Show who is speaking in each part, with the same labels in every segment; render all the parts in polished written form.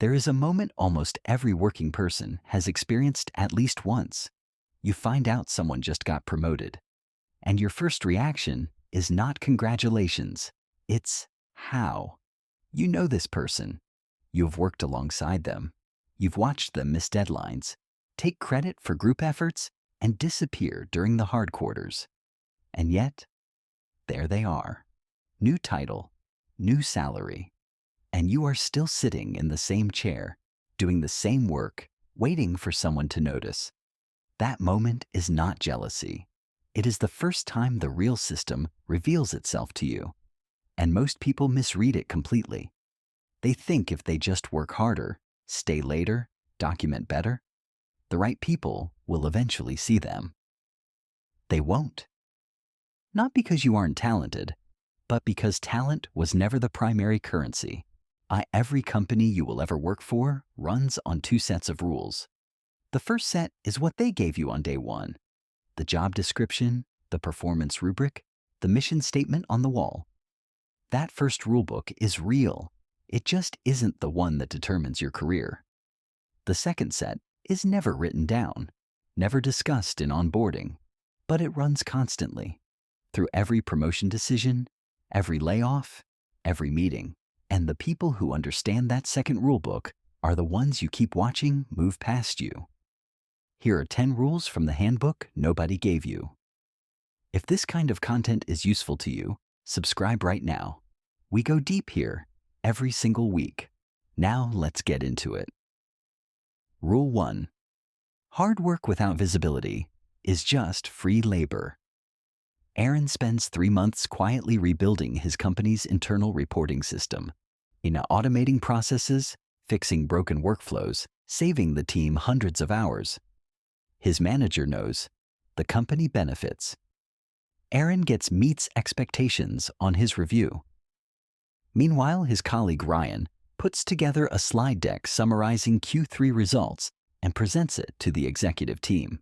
Speaker 1: There is a moment almost every working person has experienced at least once. You find out someone just got promoted, and your first reaction is not congratulations, it's how. You know this person. You have worked alongside them. You've watched them miss deadlines, take credit for group efforts, and disappear during the hard quarters. And yet, there they are. New title, new salary, and you are still sitting in the same chair, doing the same work, waiting for someone to notice. That moment is not jealousy. It is the first time the real system reveals itself to you. And most people misread it completely. They think if they just work harder, stay later, document better, the right people will eventually see them. They won't. Not because you aren't talented, but because talent was never the primary currency. Every company you will ever work for runs on two sets of rules. The first set is what they gave you on day one. The job description, the performance rubric, the mission statement on the wall. That first rulebook is real. It just isn't the one that determines your career. The second set is never written down, never discussed in onboarding, but it runs constantly, through every promotion decision, every layoff, every meeting. And the people who understand that second rulebook are the ones you keep watching move past you. Here are 10 rules from the handbook nobody gave you. If this kind of content is useful to you, subscribe right now. We go deep here every single week. Now let's get into it. Rule 1. Hard work without visibility is just free labor. Aaron spends 3 months quietly rebuilding his company's internal reporting system, automating processes, fixing broken workflows, saving the team hundreds of hours. His manager knows. The company benefits. Aaron meets expectations on his review. Meanwhile, his colleague Ryan puts together a slide deck summarizing Q3 results and presents it to the executive team.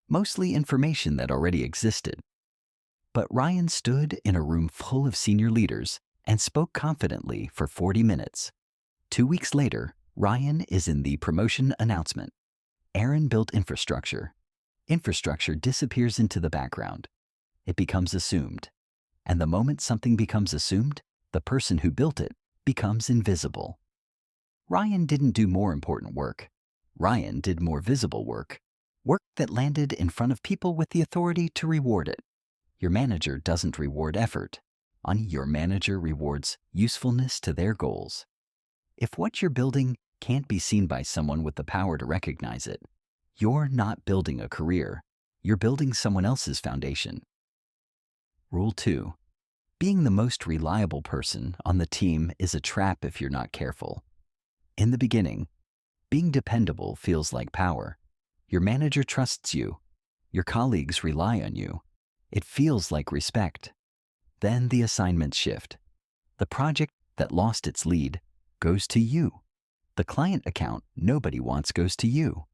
Speaker 1: Mostly information that already existed. But Ryan stood in a room full of senior leaders and spoke confidently for 40 minutes. 2 weeks later, Ryan is in the promotion announcement. Aaron built infrastructure. Infrastructure disappears into the background. It becomes assumed. And the moment something becomes assumed, the person who built it becomes invisible. Ryan didn't do more important work. Ryan did more visible work. Work that landed in front of people with the authority to reward it. Your manager doesn't reward effort. Your manager rewards usefulness to their goals. If what you're building can't be seen by someone with the power to recognize it, you're not building a career. You're building someone else's foundation. Rule 2. Being the most reliable person on the team is a trap if you're not careful. In the beginning, being dependable feels like power. Your manager trusts you. Your colleagues rely on you. It feels like respect. Then the assignments shift. The project that lost its lead goes to you. The client account nobody wants goes to you.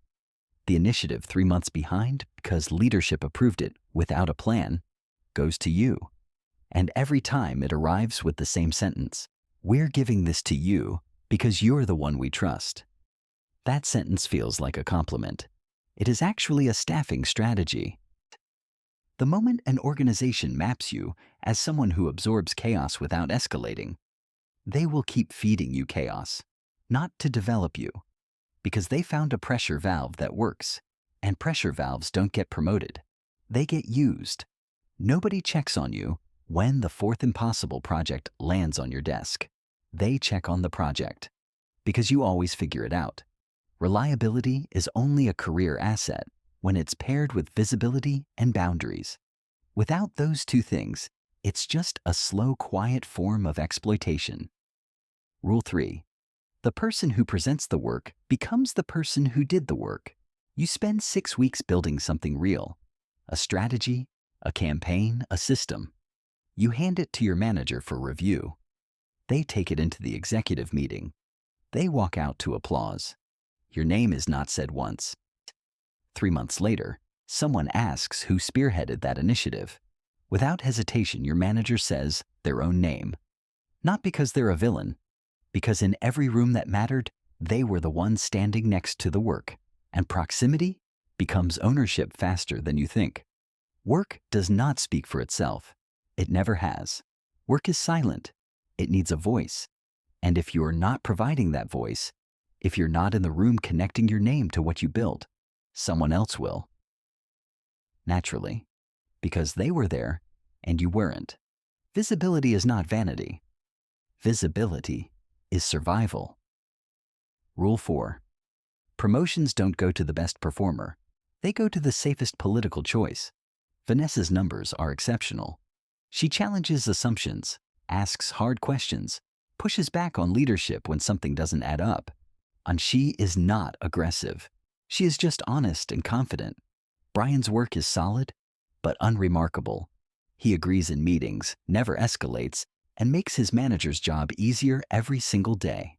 Speaker 1: The initiative 3 months behind because leadership approved it without a plan goes to you. And every time it arrives with the same sentence, "We're giving this to you because you're the one we trust." That sentence feels like a compliment. It is actually a staffing strategy. The moment an organization maps you as someone who absorbs chaos without escalating, they will keep feeding you chaos, not to develop you, because they found a pressure valve that works, and pressure valves don't get promoted. They get used. Nobody checks on you when the fourth impossible project lands on your desk. They check on the project, because you always figure it out. Reliability is only a career asset when it's paired with visibility and boundaries. Without those two things, it's just a slow, quiet form of exploitation. Rule 3. The person who presents the work becomes the person who did the work. You spend 6 weeks building something real, a strategy, a campaign, a system. You hand it to your manager for review. They take it into the executive meeting. They walk out to applause. Your name is not said once. 3 months later, someone asks who spearheaded that initiative. Without hesitation, your manager says their own name. Not because they're a villain, because in every room that mattered, They were the ones standing next to the work, and proximity becomes ownership faster than you think. Work does not speak for itself. It never has. Work is silent. It needs a voice. And if you're not providing that voice, if you're not in the room connecting your name to what you built, someone else will. Naturally, because they were there and you weren't. Visibility is not vanity. Visibility is survival. Rule 4. Promotions don't go to the best performer. They go to the safest political choice. Vanessa's numbers are exceptional. She challenges assumptions, asks hard questions, pushes back on leadership when something doesn't add up. And she is not aggressive. She is just honest and confident. Brian's work is solid, but unremarkable. He agrees in meetings, never escalates, and makes his manager's job easier every single day.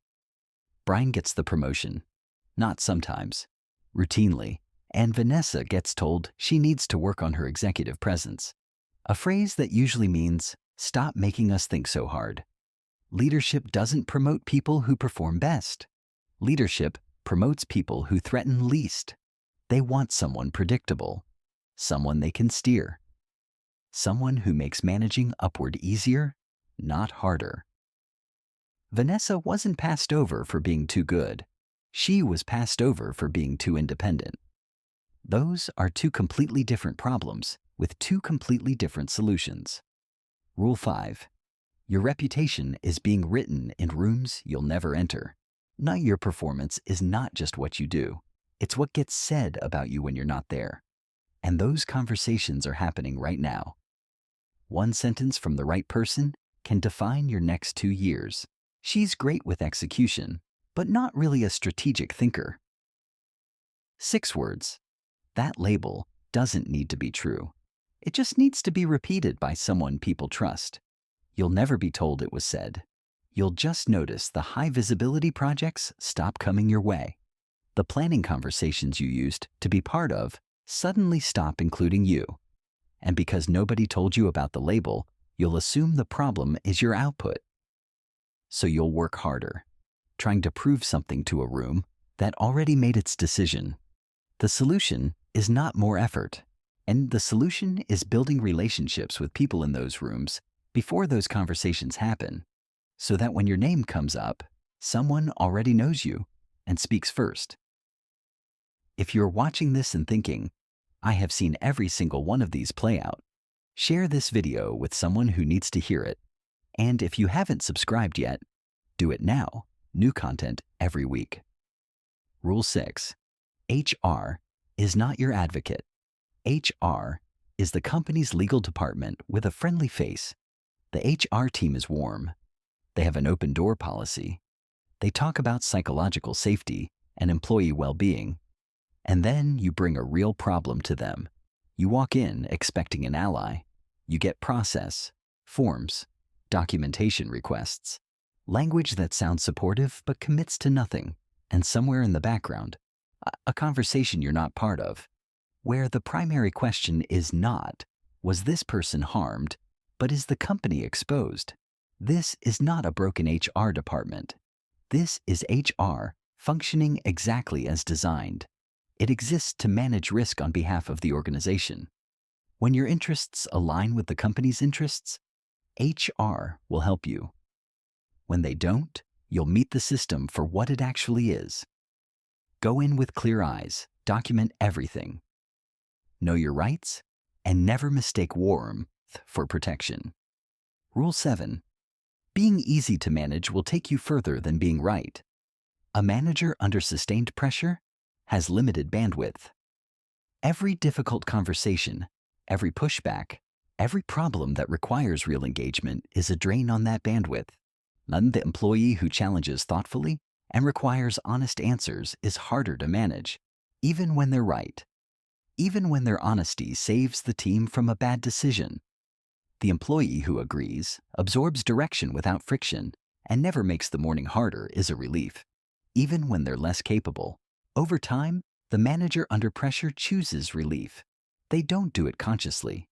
Speaker 1: Brian gets the promotion. Not sometimes. Routinely. And Vanessa gets told she needs to work on her executive presence. A phrase that usually means, stop making us think so hard. Leadership doesn't promote people who perform best. Leadership promotes people who threaten least. They want someone predictable, someone they can steer, someone who makes managing upward easier, not harder. Vanessa wasn't passed over for being too good. She was passed over for being too independent. Those are two completely different problems with two completely different solutions. Rule 5. Your reputation is being written in rooms you'll never enter. Not your performance is not just what you do. It's what gets said about you when you're not there. And those conversations are happening right now. One sentence from the right person can define your next 2 years. She's great with execution, but not really a strategic thinker. 6 words. That label doesn't need to be true. It just needs to be repeated by someone people trust. You'll never be told it was said. You'll just notice the high visibility projects stop coming your way. The planning conversations you used to be part of suddenly stop including you. And because nobody told you about the label, you'll assume the problem is your output. So you'll work harder, trying to prove something to a room that already made its decision. The solution is not more effort, and the solution is building relationships with people in those rooms before those conversations happen, so that when your name comes up, someone already knows you and speaks first. If you're watching this and thinking, I have seen every single one of these play out, share this video with someone who needs to hear it. And if you haven't subscribed yet, do it now. New content every week. Rule 6. HR is not your advocate. HR is the company's legal department with a friendly face. The HR team is warm. They have an open door policy. They talk about psychological safety and employee well-being. And then you bring a real problem to them. You walk in expecting an ally. You get process, forms, documentation requests, language that sounds supportive but commits to nothing, and somewhere in the background, a conversation you're not part of, where the primary question is not, was this person harmed, but is the company exposed? This is not a broken HR department. This is HR functioning exactly as designed. It exists to manage risk on behalf of the organization. When your interests align with the company's interests, HR will help you. When they don't, you'll meet the system for what it actually is. Go in with clear eyes, document everything. Know your rights, and never mistake warmth for protection. Rule 7. Being easy to manage will take you further than being right. A manager under sustained pressure has limited bandwidth. Every difficult conversation, every pushback, every problem that requires real engagement is a drain on that bandwidth. None the employee who challenges thoughtfully and requires honest answers is harder to manage, even when they're right. Even when their honesty saves the team from a bad decision. The employee who agrees, absorbs direction without friction, and never makes the morning harder is a relief. Even when they're less capable. Over time, the manager under pressure chooses relief. They don't do it consciously.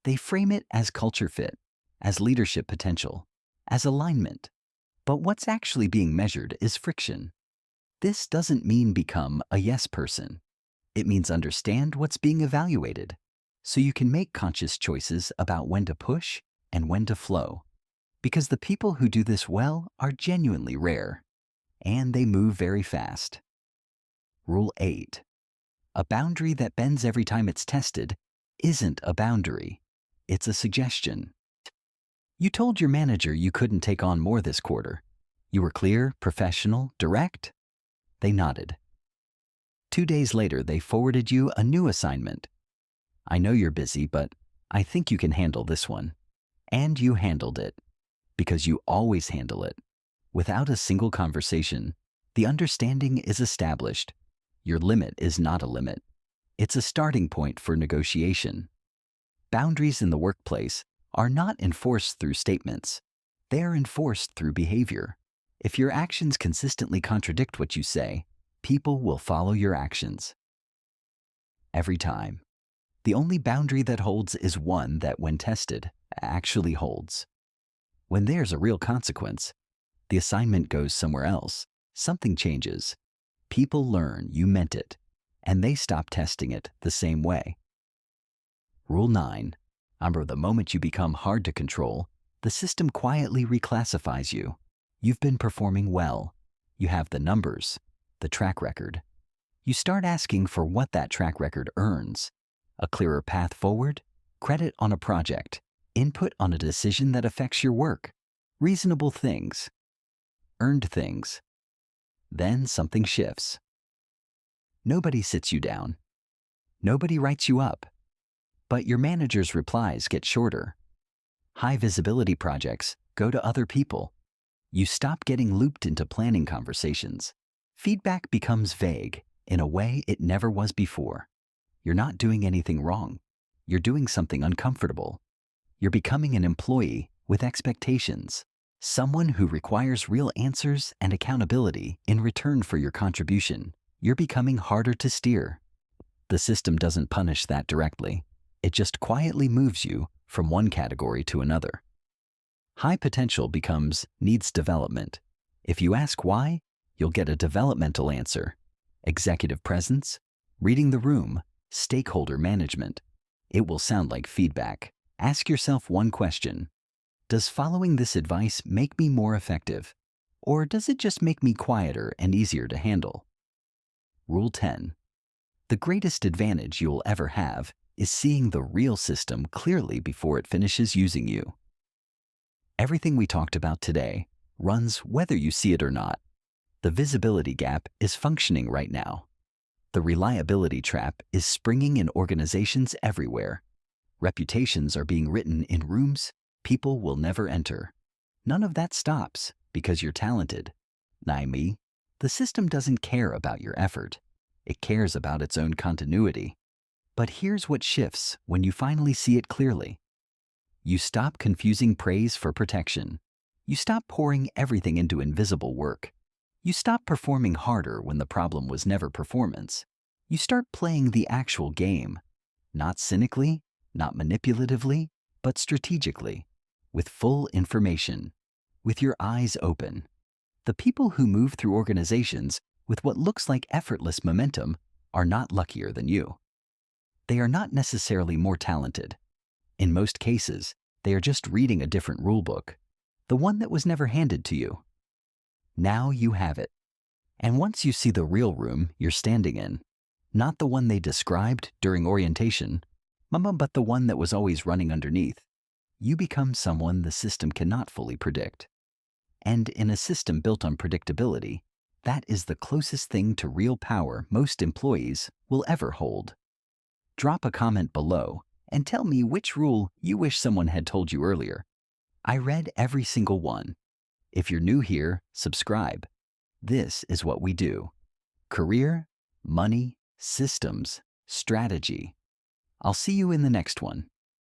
Speaker 1: They frame it as culture fit, as leadership potential, as alignment. But what's actually being measured is friction. This doesn't mean become a yes person. It means understand what's being evaluated so you can make conscious choices about when to push and when to flow. Because the people who do this well are genuinely rare, and they move very fast. Rule 8. A boundary that bends every time it's tested isn't a boundary. It's a suggestion. You told your manager you couldn't take on more this quarter. You were clear, professional, direct? They nodded. 2 days later, they forwarded you a new assignment. I know you're busy, but I think you can handle this one. And you handled it. Because you always handle it. Without a single conversation, the understanding is established. Your limit is not a limit. It's a starting point for negotiation. Boundaries in the workplace are not enforced through statements. They are enforced through behavior. If your actions consistently contradict what you say, people will follow your actions. Every time. The only boundary that holds is one that, when tested, actually holds. When there's a real consequence, the assignment goes somewhere else, something changes. People learn you meant it, and they stop testing it the same way. Rule 9. The moment you become hard to control, the system quietly reclassifies you. You've been performing well. You have the numbers, the track record. You start asking for what that track record earns. A clearer path forward, credit on a project, input on a decision that affects your work, reasonable things, earned things. Then something shifts. Nobody sits you down. Nobody writes you up. But your manager's replies get shorter. High visibility projects go to other people. You stop getting looped into planning conversations. Feedback becomes vague in a way it never was before. You're not doing anything wrong. You're doing something uncomfortable. You're becoming an employee with expectations, someone who requires real answers and accountability in return for your contribution. You're becoming harder to steer. The system doesn't punish that directly. It just quietly moves you from one category to another. High potential becomes needs development. If you ask why, you'll get a developmental answer. Executive presence, reading the room, stakeholder management. It will sound like feedback. Ask yourself one question. Does following this advice make me more effective? Or does it just make me quieter and easier to handle? Rule 10. The greatest advantage you'll ever have is seeing the real system clearly before it finishes using you. Everything we talked about today runs whether you see it or not. The visibility gap is functioning right now. The reliability trap is springing in organizations everywhere. Reputations are being written in rooms people will never enter. None of that stops because you're talented. Naimi, the system doesn't care about your effort. It cares about its own continuity. But here's what shifts when you finally see it clearly. You stop confusing praise for protection. You stop pouring everything into invisible work. You stop performing harder when the problem was never performance. You start playing the actual game, not cynically, not manipulatively, but strategically, with full information, with your eyes open. The people who move through organizations with what looks like effortless momentum are not luckier than you. They are not necessarily more talented. In most cases, they are just reading a different rulebook, the one that was never handed to you. Now you have it. And once you see the real room you're standing in, not the one they described during orientation, but the one that was always running underneath, you become someone the system cannot fully predict. And in a system built on predictability, that is the closest thing to real power most employees will ever hold. Drop a comment below and tell me which rule you wish someone had told you earlier. I read every single one. If you're new here, subscribe. This is what we do. Career, money, systems, strategy. I'll see you in the next one.